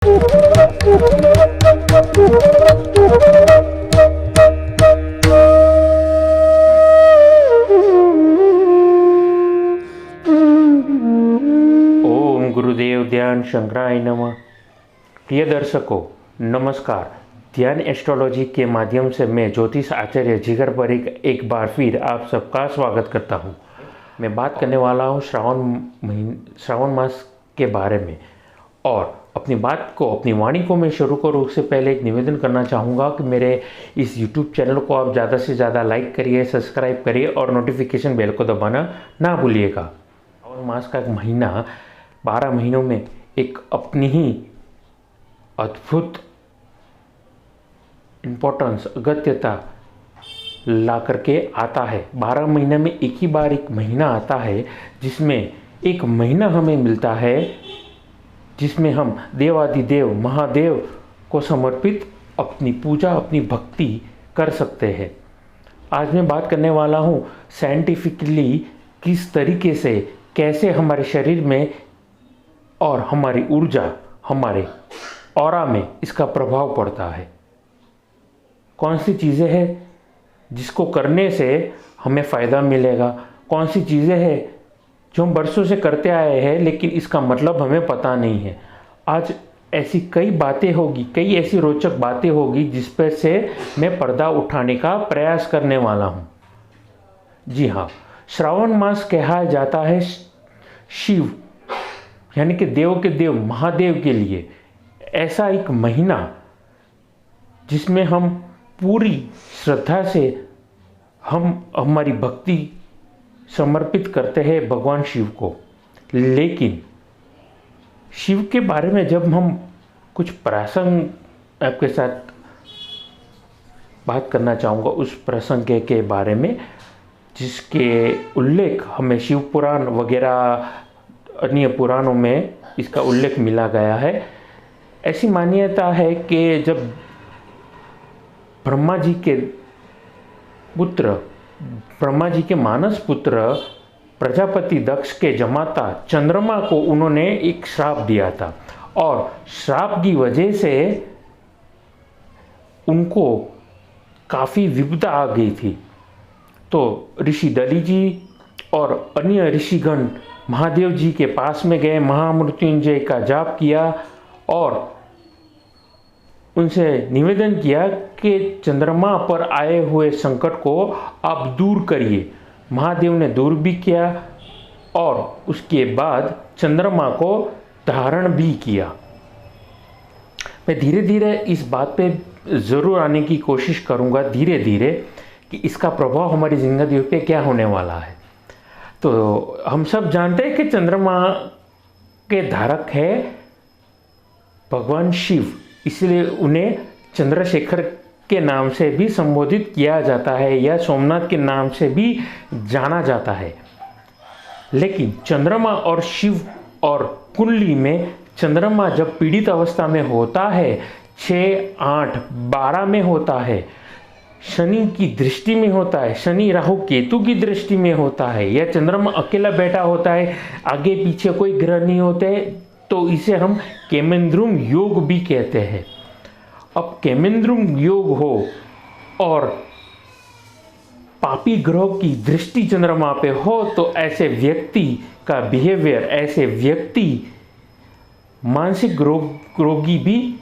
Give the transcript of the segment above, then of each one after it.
ओम गुरुदेव ध्यान शंकराय नमः। प्रिय दर्शकों नमस्कार। ध्यान एस्ट्रोलॉजी के माध्यम से मैं ज्योतिष आचार्य जिगर पर एक बार फिर आप सबका स्वागत करता हूं। मैं बात करने वाला हूं श्रावण मास के बारे में। और अपनी बात को, अपनी वाणी को मैं शुरू करूं उससे पहले एक निवेदन करना चाहूँगा कि मेरे इस YouTube चैनल को आप ज़्यादा से ज़्यादा लाइक करिए, सब्सक्राइब करिए और नोटिफिकेशन बेल को दबाना ना भूलिएगा। श्रावण मास का महीना 12 महीनों में एक अपनी ही अद्भुत इम्पोर्टेंस, अगत्यता ला करके आता है। 12 महीने में एक ही बार एक महीना आता है जिसमें एक महीना हमें मिलता है जिसमें हम देवादिदेव महादेव को समर्पित अपनी पूजा, अपनी भक्ति कर सकते हैं। आज मैं बात करने वाला हूँ साइंटिफिकली किस तरीके से, कैसे हमारे शरीर में और हमारी ऊर्जा, हमारे ऑरा में इसका प्रभाव पड़ता है। कौन सी चीज़ें हैं जिसको करने से हमें फ़ायदा मिलेगा, कौन सी चीज़ें हैं जो हम बरसों से करते आए हैं लेकिन इसका मतलब हमें पता नहीं है। आज ऐसी कई बातें होगी, कई ऐसी रोचक बातें होगी जिस पर से मैं पर्दा उठाने का प्रयास करने वाला हूँ। जी हाँ, श्रावण मास कहा जाता है शिव यानी कि देव के देव महादेव के लिए ऐसा एक महीना जिसमें हम पूरी श्रद्धा से हम हमारी भक्ति समर्पित करते हैं भगवान शिव को। लेकिन शिव के बारे में जब हम कुछ प्रसंग आपके साथ बात करना चाहूँगा, उस प्रसंग के बारे में जिसके उल्लेख हमें शिव पुराण वगैरह अन्य पुराणों में इसका उल्लेख मिला गया है। ऐसी मान्यता है कि जब ब्रह्मा जी के पुत्र, ब्रह्मा जी के मानस पुत्र प्रजापति दक्ष के जमाता चंद्रमा को उन्होंने एक श्राप दिया था और श्राप की वजह से उनको काफ़ी विपदा आ गई थी। तो ऋषि दली जी और अन्य ऋषिगण महादेव जी के पास में गए, महामृत्युंजय का जाप किया और उनसे निवेदन किया कि चंद्रमा पर आए हुए संकट को आप दूर करिए। महादेव ने दूर भी किया और उसके बाद चंद्रमा को धारण भी किया। मैं धीरे धीरे इस बात पे ज़रूर आने की कोशिश करूँगा, धीरे धीरे, कि इसका प्रभाव हमारी जिंदगी पे क्या होने वाला है। तो हम सब जानते हैं कि चंद्रमा के धारक है भगवान शिव, इसलिए उन्हें चंद्रशेखर के नाम से भी संबोधित किया जाता है या सोमनाथ के नाम से भी जाना जाता है। लेकिन चंद्रमा और शिव और कुंडली में चंद्रमा जब पीड़ित अवस्था में होता है, 6, 8, 12 में होता है, शनि की दृष्टि में होता है, शनि राहु केतु की दृष्टि में होता है, या चंद्रमा अकेला बैठा होता है, आगे पीछे कोई ग्रह नहीं होते, तो इसे हम केमेंद्रुम योग भी कहते हैं। अब केमेंद्रुम योग हो और पापी ग्रह की दृष्टि चंद्रमा पे हो तो ऐसे व्यक्ति का बिहेवियर, ऐसे व्यक्ति मानसिक रोगी भी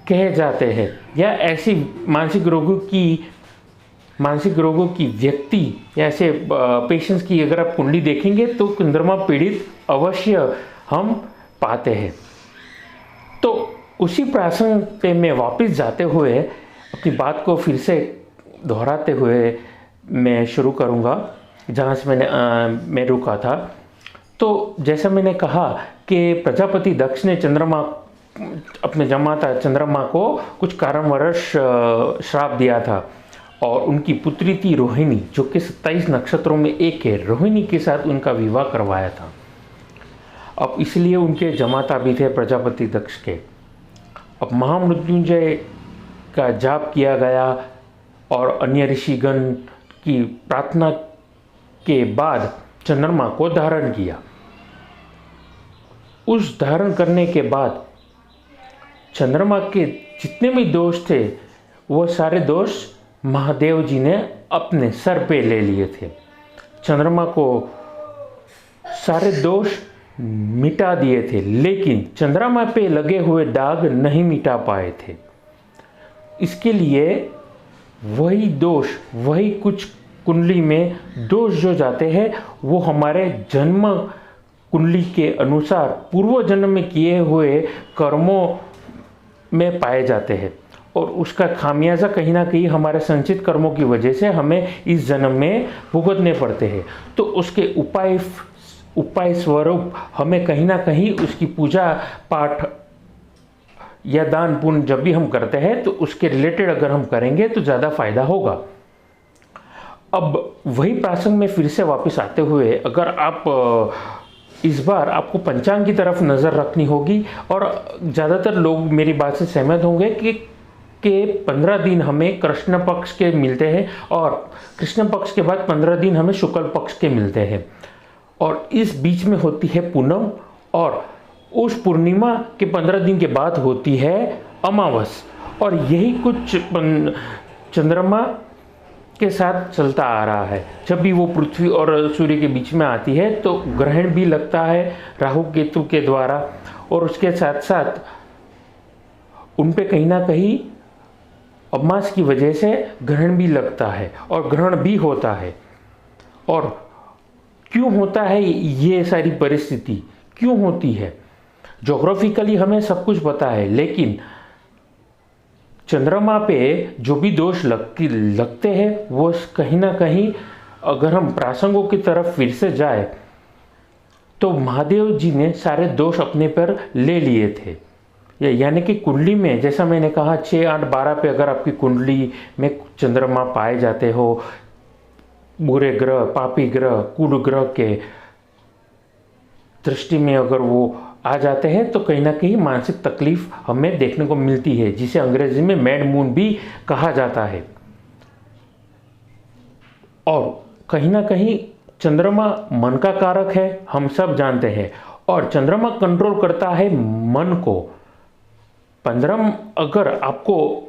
कहे जाते हैं, या ऐसी मानसिक रोगों की व्यक्ति या ऐसे पेशेंट्स की अगर आप कुंडली देखेंगे तो चंद्रमा पीड़ित अवश्य हम पाते हैं। तो उसी प्रसंग पे मैं वापस जाते हुए अपनी बात को फिर से दोहराते हुए मैं शुरू करूँगा जहाँ से मैं रुका था। तो जैसा मैंने कहा कि प्रजापति दक्ष ने अपने जमाता चंद्रमा को कुछ कारणवश श्राप दिया था और उनकी पुत्री थी रोहिणी, जो कि 27 नक्षत्रों में एक है। रोहिणी के साथ उनका विवाह करवाया था। अब इसलिए उनके जमाता भी थे प्रजापति दक्ष के। अब महामृत्युंजय का जाप किया गया और अन्य ऋषिगण की प्रार्थना के बाद चंद्रमा को धारण किया। उस धारण करने के बाद चंद्रमा के जितने भी दोष थे वो सारे दोष महादेव जी ने अपने सर पे ले लिए थे। चंद्रमा को सारे दोष मिटा दिए थे, लेकिन चंद्रमा पे लगे हुए दाग नहीं मिटा पाए थे। इसके लिए वही दोष, वही कुछ कुंडली में दोष जो जाते हैं वो हमारे जन्म कुंडली के अनुसार पूर्व जन्म में किए हुए कर्मों में पाए जाते हैं, और उसका खामियाजा कहीं ना कहीं हमारे संचित कर्मों की वजह से हमें इस जन्म में भुगतने पड़ते हैं। तो उसके उपाय स्वरूप हमें कहीं ना कहीं उसकी पूजा पाठ या दान पुण्य जब भी हम करते हैं तो उसके रिलेटेड अगर हम करेंगे तो ज़्यादा फायदा होगा। अब वही प्रसंग में फिर से वापस आते हुए, अगर आप इस बार आपको पंचांग की तरफ नज़र रखनी होगी, और ज़्यादातर लोग मेरी बात से सहमत होंगे कि 15 दिन हमें कृष्ण पक्ष के मिलते हैं और कृष्ण पक्ष के बाद 15 दिन हमें शुक्ल पक्ष के मिलते हैं, और इस बीच में होती है पूनम, और उस पूर्णिमा के 15 दिन के बाद होती है अमावस। और यही कुछ चंद्रमा के साथ चलता आ रहा है। जब भी वो पृथ्वी और सूर्य के बीच में आती है तो ग्रहण भी लगता है राहु केतु के द्वारा, और उसके साथ साथ उन पे कहीं ना कहीं अमास की वजह से ग्रहण भी लगता है और ग्रहण भी होता है। और क्यों होता है ये सारी परिस्थिति, क्यों होती है? ज्योग्राफिकली हमें सब कुछ पता है, लेकिन चंद्रमा पे जो भी दोष लगते हैं वो कहीं ना कहीं, अगर हम प्रासंगों की तरफ फिर से जाए तो महादेव जी ने सारे दोष अपने पर ले लिए थे। यानी कि कुंडली में, जैसा मैंने कहा 6, 8, 12 पे अगर आपकी कुंडली में चंद्रमा पाए जाते हो, बुरे ग्रह, पापी ग्रह, कुल ग्रह के दृष्टि में अगर वो आ जाते हैं तो कहीं ना कहीं मानसिक तकलीफ हमें देखने को मिलती है, जिसे अंग्रेजी में मैड मून भी कहा जाता है। और कहीं ना कहीं चंद्रमा मन का कारक है, हम सब जानते हैं, और चंद्रमा कंट्रोल करता है मन को। 15 अगर आपको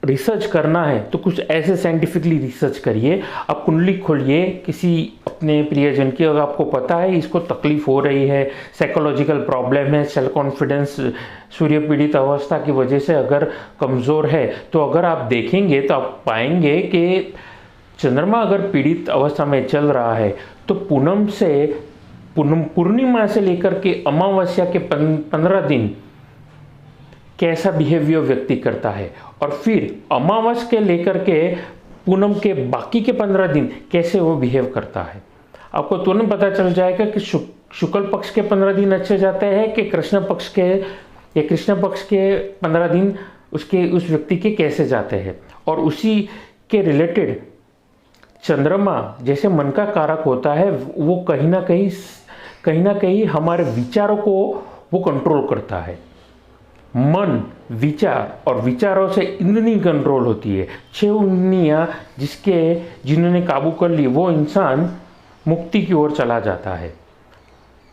रिसर्च करना है तो कुछ ऐसे साइंटिफिकली रिसर्च करिए। आप कुंडली खोलिए किसी अपने प्रियजन की, अगर आपको पता है इसको तकलीफ हो रही है, साइकोलॉजिकल प्रॉब्लम है, सेल्फ कॉन्फिडेंस सूर्य पीड़ित अवस्था की वजह से अगर कमज़ोर है, तो अगर आप देखेंगे तो आप पाएंगे कि चंद्रमा अगर पीड़ित अवस्था में चल रहा है तो पूर्णिमा से लेकर के अमावस्या के 15 दिन कैसा बिहेवियर व्यक्ति करता है, और फिर अमावस के लेकर के पूनम के बाकी के 15 दिन कैसे वो बिहेव करता है। आपको तुरंत पता चल जाएगा कि शुक्ल पक्ष के 15 दिन अच्छे जाते हैं कि कृष्ण पक्ष के 15 दिन उस व्यक्ति के कैसे जाते हैं। और उसी के रिलेटेड चंद्रमा जैसे मन का कारक होता है, वो कहीं ना कहीं हमारे विचारों को वो कंट्रोल करता है। मन, विचार और विचारों से इंद्रियां कंट्रोल होती है। 6 इंद्रियां जिन्होंने काबू कर ली, वो इंसान मुक्ति की ओर चला जाता है।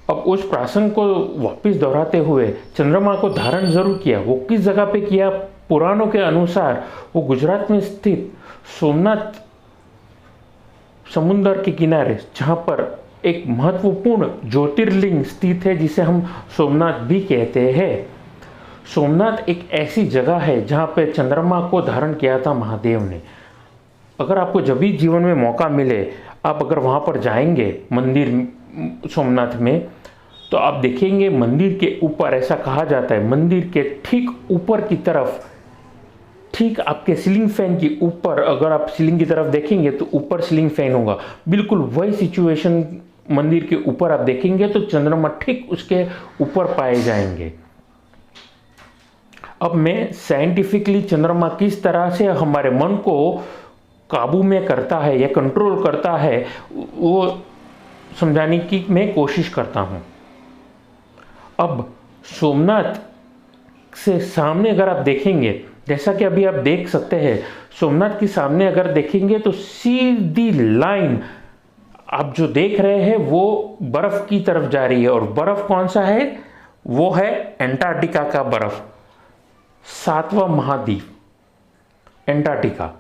अब उस प्रसंग को वापस दोहराते हुए, चंद्रमा को धारण जरूर किया। वो किस जगह पे किया? पुराणों के अनुसार वो गुजरात में स्थित सोमनाथ समुद्र के किनारे, जहाँ पर एक महत्वपूर्ण ज्योतिर्लिंग स्थित है जिसे हम सोमनाथ भी कहते हैं। सोमनाथ एक ऐसी जगह है जहाँ पे चंद्रमा को धारण किया था महादेव ने। अगर आपको जब भी जीवन में मौका मिले, आप अगर वहाँ पर जाएंगे मंदिर सोमनाथ में, तो आप देखेंगे मंदिर के ऊपर, ऐसा कहा जाता है मंदिर के ठीक ऊपर की तरफ, ठीक आपके सीलिंग फैन के ऊपर, अगर आप सीलिंग की तरफ देखेंगे तो ऊपर सीलिंग फैन होगा। बिल्कुल वही सिचुएशन मंदिर के ऊपर आप देखेंगे तो चंद्रमा ठीक उसके ऊपर पाए जाएंगे। अब मैं साइंटिफिकली चंद्रमा किस तरह से हमारे मन को काबू में करता है या कंट्रोल करता है, वो समझाने की मैं कोशिश करता हूँ। अब सोमनाथ से सामने अगर आप देखेंगे, जैसा कि अभी आप देख सकते हैं, सोमनाथ के सामने अगर देखेंगे तो सीधी लाइन आप जो देख रहे हैं वो बर्फ की तरफ जा रही है। और बर्फ कौन सा है? वो है एंटार्क्टिका का बर्फ। सातवां महाद्वीप एंटार्क्टिका।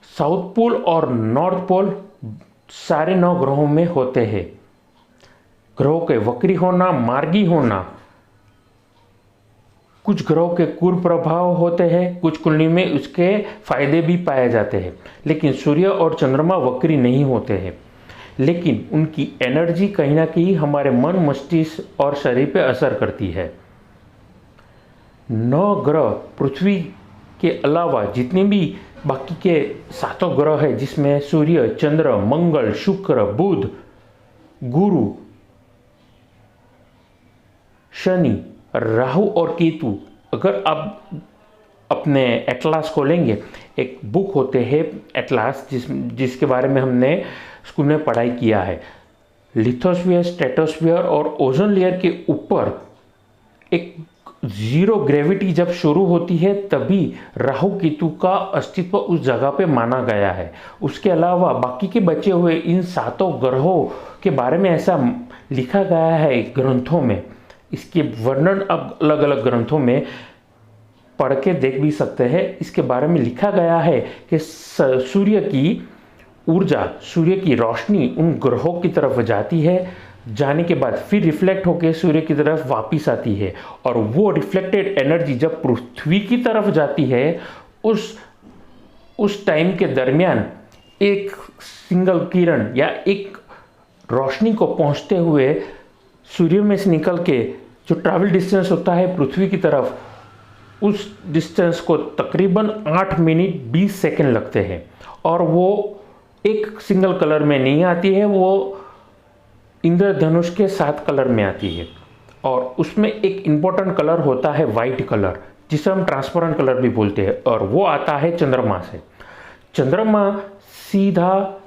साउथ पोल और नॉर्थ पोल सारे 9 ग्रहों में होते हैं। ग्रहों के वक्री होना, मार्गी होना, कुछ ग्रहों के कुप्रभाव होते हैं, कुछ कुंडली में उसके फायदे भी पाए जाते हैं। लेकिन सूर्य और चंद्रमा वक्री नहीं होते हैं, लेकिन उनकी एनर्जी कहीं ना कहीं हमारे मन, मस्तिष्क और शरीर पे असर करती है। 9 ग्रह पृथ्वी के अलावा जितने भी बाकी के 7 ग्रह हैं, जिसमें सूर्य, चंद्र, मंगल, शुक्र, बुध, गुरु, शनि, राहु और केतु, अगर आप अपने एटलास खोलेंगे, एक बुक होते हैं एटलास, जिसके बारे में हमने स्कूल में पढ़ाई किया है। लिथोस्फीयर, स्ट्रेटोस्फीयर और ओजोन लेयर के ऊपर एक जीरो ग्रेविटी जब शुरू होती है, तभी राहु केतु का अस्तित्व उस जगह पे माना गया है। उसके अलावा बाकी के बचे हुए इन 7 ग्रहों के बारे में ऐसा लिखा गया है ग्रंथों में। इसके वर्णन अब अलग अलग ग्रंथों में पढ़ के देख भी सकते हैं। इसके बारे में लिखा गया है कि सूर्य की ऊर्जा, सूर्य की रोशनी उन ग्रहों की तरफ जाती है, जाने के बाद फिर रिफ्लेक्ट होकर सूर्य की तरफ वापस आती है, और वो रिफ्लेक्टेड एनर्जी जब पृथ्वी की तरफ जाती है, उस टाइम के दरमियान एक सिंगल किरण या एक रोशनी को पहुंचते हुए सूर्य में से निकल के जो ट्रैवल डिस्टेंस होता है पृथ्वी की तरफ, उस डिस्टेंस को तकरीबन 8 मिनट 20 सेकंड लगते हैं। और वो एक सिंगल कलर में नहीं आती है, वो इंद्रधनुष के 7 कलर में आती है। और उसमें एक इम्पोर्टेंट कलर होता है वाइट कलर, जिसे हम ट्रांसपेरेंट कलर भी बोलते हैं, और वो आता है चंद्रमा से। चंद्रमा सीधा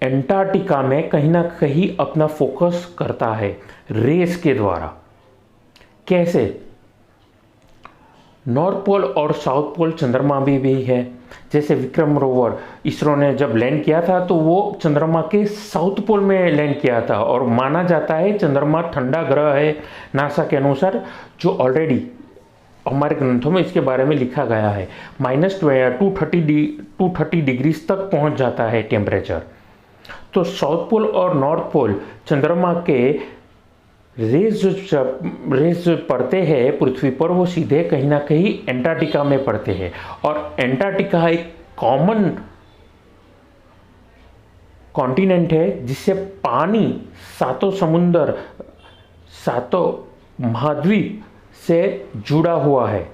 एंटार्क्टिका में कहीं ना कहीं अपना फोकस करता है रेस के द्वारा। कैसे? नॉर्थ पोल और साउथ पोल चंद्रमा भी है। जैसे विक्रम रोवर इसरो ने जब लैंड किया था, तो वो चंद्रमा के साउथ पोल में लैंड किया था, और माना जाता है चंद्रमा ठंडा ग्रह है नासा के अनुसार, जो ऑलरेडी हमारे ग्रंथों में इसके बारे में लिखा गया है। -230 डिग्रीज तक पहुंच जाता है टेम्परेचर। तो साउथ पोल और नॉर्थ पोल चंद्रमा के रेस जो पड़ते हैं पृथ्वी पर, वो सीधे कहीं ना कहीं एंटार्क्टिका में पड़ते हैं। और एंटार्क्टिका एक कॉमन कॉन्टिनेंट है, जिससे पानी 7 समुंदर, 7 महाद्वीप से जुड़ा हुआ है।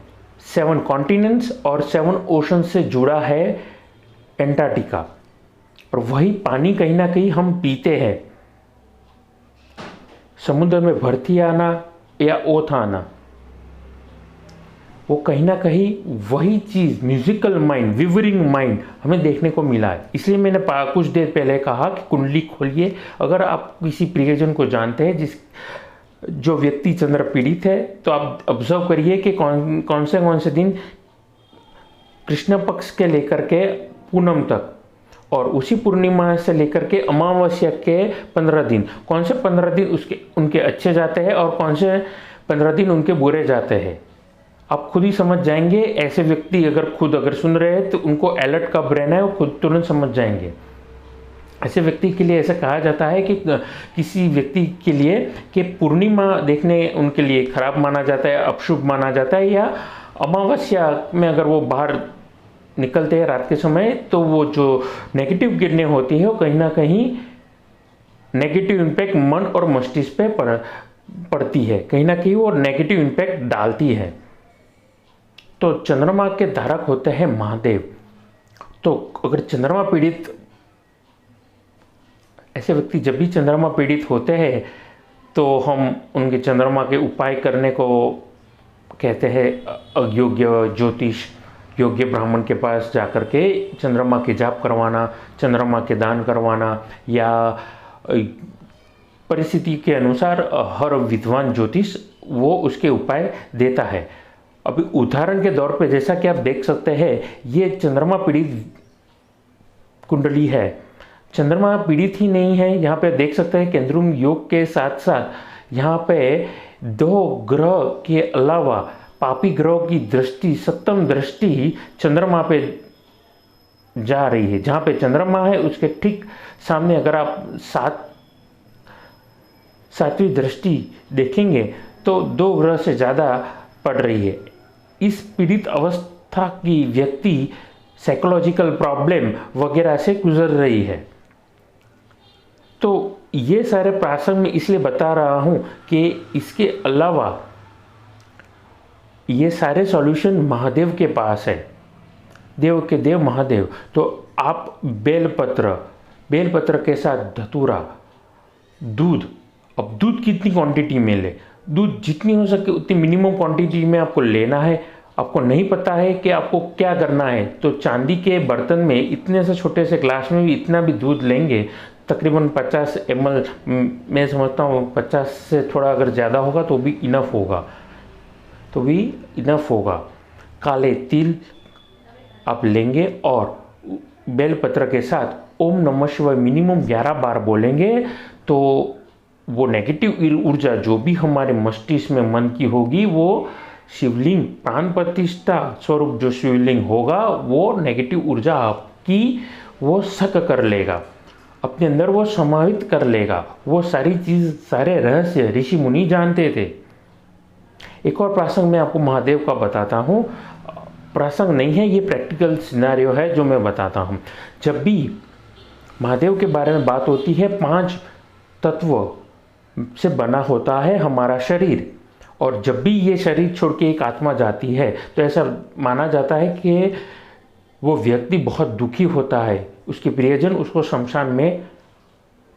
7 कॉन्टिनेंट्स और 7 ओशन से जुड़ा है एंटार्क्टिका, और वही पानी कहीं ना कहीं हम पीते हैं। समुद्र में भरती आना या ओथ आना, वो कहीं ना कहीं वही चीज़, म्यूजिकल माइंड, विवरिंग माइंड हमें देखने को मिला है। इसलिए मैंने कुछ देर पहले कहा कि कुंडली खोलिए। अगर आप किसी प्रियजन को जानते हैं जो व्यक्ति चंद्र पीड़ित है, तो आप ऑब्जर्व करिए कि कौन से दिन कृष्ण पक्ष के लेकर के पूनम तक, और उसी पूर्णिमा से लेकर के अमावस्या के 15 दिन, कौन से 15 दिन उनके अच्छे जाते हैं और कौन से 15 दिन उनके बुरे जाते हैं। आप खुद ही समझ जाएंगे। ऐसे व्यक्ति अगर सुन रहे हैं, तो उनको अलर्ट कब रहना है वो खुद तुरंत समझ जाएंगे। ऐसे व्यक्ति के लिए ऐसा कहा जाता है कि किसी व्यक्ति के लिए कि पूर्णिमा देखने उनके लिए खराब माना जाता है, अपशुभ माना जाता है, या अमावस्या में अगर वो बाहर निकलते हैं रात के समय, तो वो जो नेगेटिव किरणें होती है वो कहीं ना कहीं नेगेटिव इम्पैक्ट मन और मस्तिष्क पे पड़ती है, कहीं ना कहीं वो नेगेटिव इम्पैक्ट डालती है। तो चंद्रमा के धारक होते हैं महादेव। तो अगर चंद्रमा पीड़ित, ऐसे व्यक्ति जब भी चंद्रमा पीड़ित होते हैं, तो हम उनके चंद्रमा के उपाय करने को कहते हैं योग्य ज्योतिष, योग्य ब्राह्मण के पास जाकर के चंद्रमा के जाप करवाना, चंद्रमा के दान करवाना, या परिस्थिति के अनुसार हर विद्वान ज्योतिष वो उसके उपाय देता है। अभी उदाहरण के तौर पे जैसा कि आप देख सकते हैं, ये चंद्रमा पीड़ित कुंडली है। चंद्रमा पीड़ित ही नहीं है, यहाँ पे देख सकते हैं केंद्रुम योग के साथ साथ यहाँ पे 2 ग्रह के अलावा पापी ग्रह की दृष्टि, सप्तम दृष्टि चंद्रमा पे जा रही है। जहाँ पे चंद्रमा है उसके ठीक सामने अगर आप सातवीं दृष्टि देखेंगे तो 2 ग्रह से ज़्यादा पड़ रही है। इस पीड़ित अवस्था की व्यक्ति साइकोलॉजिकल प्रॉब्लम वगैरह से गुजर रही है। तो ये सारे प्रासंग मैं इसलिए बता रहा हूँ कि इसके अलावा ये सारे सॉल्यूशन महादेव के पास है, देव के देव महादेव। तो आप बेलपत्र के साथ धतूरा, दूध, अब दूध कितनी क्वांटिटी में ले, दूध जितनी हो सके उतनी मिनिमम क्वांटिटी में आपको लेना है। आपको नहीं पता है कि आपको क्या करना है तो चांदी के बर्तन में इतने से छोटे से ग्लास में भी इतना भी दूध लेंगे, तकरीबन 50 ml, मैं समझता हूँ 50 से थोड़ा अगर ज़्यादा होगा तो भी इनफ होगा, काले तिल आप लेंगे और बेलपत्र के साथ ओम नमः शिवाय मिनिमम 11 बार बोलेंगे तो वो नेगेटिव ऊर्जा जो भी हमारे मस्तिष्क में मन की होगी, वो शिवलिंग प्राण प्रतिष्ठा स्वरूप जो शिवलिंग होगा वो नेगेटिव ऊर्जा आपकी वो सक कर लेगा, अपने अंदर वो समाहित कर लेगा। वो सारी चीज़, सारे रहस्य ऋषि मुनि जानते थे। एक और प्रसंग मैं आपको महादेव का बताता हूँ, प्रसंग नहीं है, ये प्रैक्टिकल सिनेरियो है जो मैं बताता हूँ। जब भी महादेव के बारे में बात होती है, 5 तत्व से बना होता है हमारा शरीर, और जब भी ये शरीर छोड़ के एक आत्मा जाती है तो ऐसा माना जाता है कि वो व्यक्ति बहुत दुखी होता है, उसके प्रियजन उसको शमशान में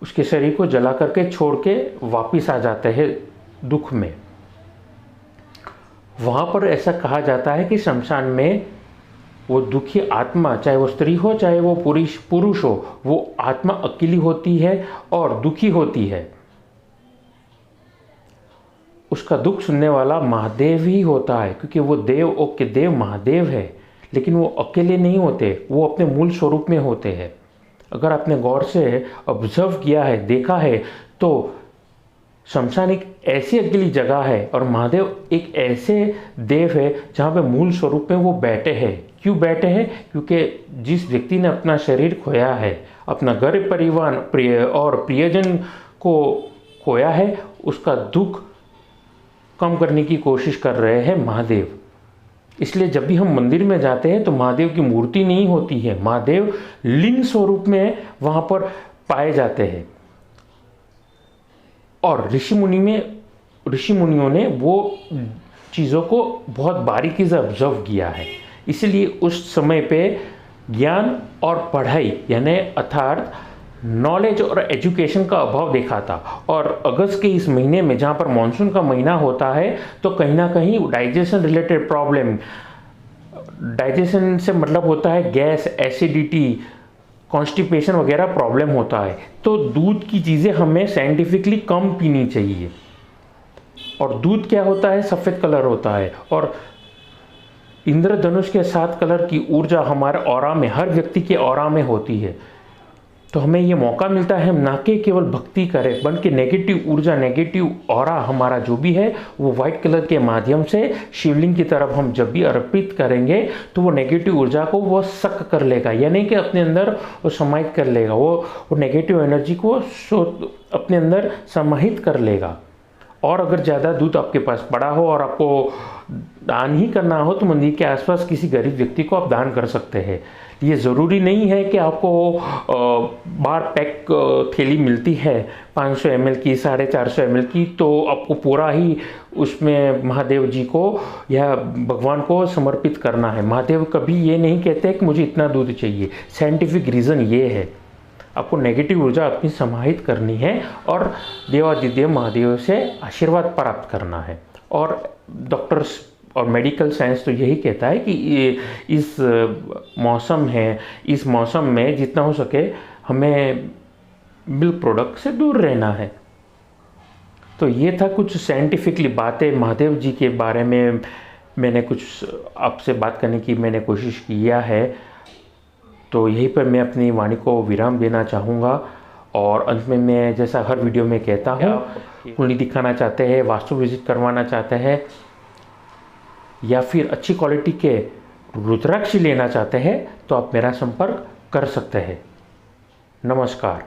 उसके शरीर को जला करके छोड़ के वापिस आ जाते हैं दुख में। वहाँ पर ऐसा कहा जाता है कि शमशान में वो दुखी आत्मा, चाहे वो स्त्री हो चाहे वो पुरुष हो, वो आत्मा अकेली होती है और दुखी होती है। उसका दुख सुनने वाला महादेव ही होता है, क्योंकि वो देव महादेव है, लेकिन वो अकेले नहीं होते, वो अपने मूल स्वरूप में होते हैं। अगर आपने गौर से ऑब्जर्व किया है, देखा है, तो शमशान एक ऐसी अकेली जगह है और महादेव एक ऐसे देव है जहाँ पे मूल स्वरूप में वो बैठे हैं। क्यों बैठे हैं? क्योंकि जिस व्यक्ति ने अपना शरीर खोया है, अपना घर परिवार प्रियजन को खोया है, उसका दुख कम करने की कोशिश कर रहे हैं महादेव। इसलिए जब भी हम मंदिर में जाते हैं तो महादेव की मूर्ति नहीं होती है, महादेव लिंग स्वरूप में वहाँ पर पाए जाते हैं। और ऋषि मुनियों ने वो चीज़ों को बहुत बारीकी से ऑब्जर्व किया है, इसलिए उस समय पे ज्ञान और पढ़ाई यानी अर्थात नॉलेज और एजुकेशन का अभाव देखा था। और अगस्त के इस महीने में जहाँ पर मानसून का महीना होता है तो कहीं ना कहीं डाइजेशन रिलेटेड प्रॉब्लम, डाइजेशन से मतलब होता है गैस, एसिडिटी, कॉन्स्टिपेशन वगैरह प्रॉब्लम होता है। तो दूध की चीज़ें हमें साइंटिफिकली कम पीनी चाहिए। और दूध क्या होता है? सफ़ेद कलर होता है, और इंद्रधनुष के 7 कलर की ऊर्जा हमारे ऑरा में, हर व्यक्ति के ऑरा में होती है। तो हमें ये मौका मिलता है हम ना कि केवल भक्ति करें, बल्कि नेगेटिव ऊर्जा, नेगेटिव ऑरा हमारा जो भी है वो वाइट कलर के माध्यम से शिवलिंग की तरफ हम जब भी अर्पित करेंगे तो वो नेगेटिव ऊर्जा को वो सक कर लेगा, यानी कि अपने अंदर वो समाहित कर लेगा, वो नेगेटिव एनर्जी को अपने अंदर समाहित कर लेगा। और अगर ज़्यादा दूध आपके पास पड़ा हो और आपको दान ही करना हो तो मंदिर के आसपास किसी गरीब व्यक्ति को आप दान कर सकते हैं। ये ज़रूरी नहीं है कि आपको बार पैक थैली मिलती है 500 ml की, 450 ml की, तो आपको पूरा ही उसमें महादेव जी को या भगवान को समर्पित करना है। महादेव कभी ये नहीं कहते कि मुझे इतना दूध चाहिए। साइंटिफिक रीज़न ये है, आपको नेगेटिव ऊर्जा अपनी समाहित करनी है और देवादिदेव महादेव से आशीर्वाद प्राप्त करना है। और डॉक्टर्स और मेडिकल साइंस तो यही कहता है कि इस मौसम में जितना हो सके हमें मिल्क प्रोडक्ट से दूर रहना है। तो ये था कुछ साइंटिफिकली बातें महादेव जी के बारे में, मैंने कुछ आपसे बात करने की मैंने कोशिश किया है। तो यहीं पर मैं अपनी वाणी को विराम देना चाहूँगा। और अंत में मैं जैसा हर वीडियो में कहता हूँ, कुंडली दिखाना चाहते हैं, वास्तु विजिट करवाना चाहते हैं या फिर अच्छी क्वालिटी के रुद्राक्ष लेना चाहते हैं तो आप मेरा संपर्क कर सकते हैं। नमस्कार।